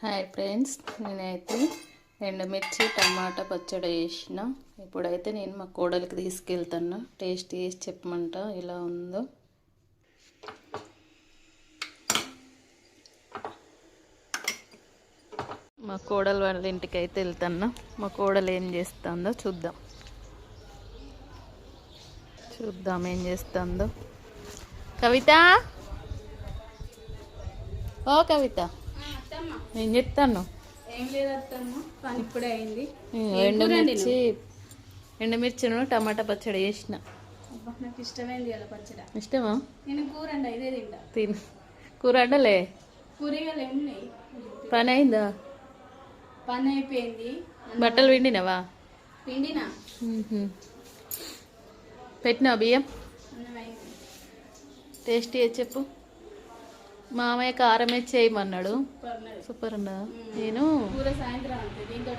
Hi friends, నేనైతే ఎండుమిర్చి టమాటా పచ్చడి చేసిన. ఇప్పుడైతే నేను మా కోడలికి తీసుకెళ్తున్నా. టేస్ట్ చేసి చెప్పమంట ఎలా ఉందో. మా కోడలు వాళ్ళ ఇంటికి అయితే వెళ్తున్నా. మా కోడలు ఏం చేస్తుందో చూద్దాం ఏం చేస్తుందో. కవిత, ఓ కవిత, ఏం చెప్తాను? ఏం లేదు అత్తమ్మ, పని ఇప్పుడే అయింది. ఎండుమిర్చిను టమాటా పచ్చడి చేసిన. నాకు ఇష్టమైంది అలా పచ్చడి. ఇష్టమా? నేను కూర అండి ఇదే తింటా. కూర అండలే, కూరగాయలు ఏమున్నాయి? పని అయిందా? పని అయిపోయింది. బట్టలు పిండినవా? పిండినా. పెట్టినావా బియ్యం? అన్నం అయింది. టేస్ట్ చేసి చెప్పు. మామయ్య కారం వేసి చేయమన్నాడు. సూపర్ అన్నా. నేను కూర సాయంత్రం అంతే, దీంతో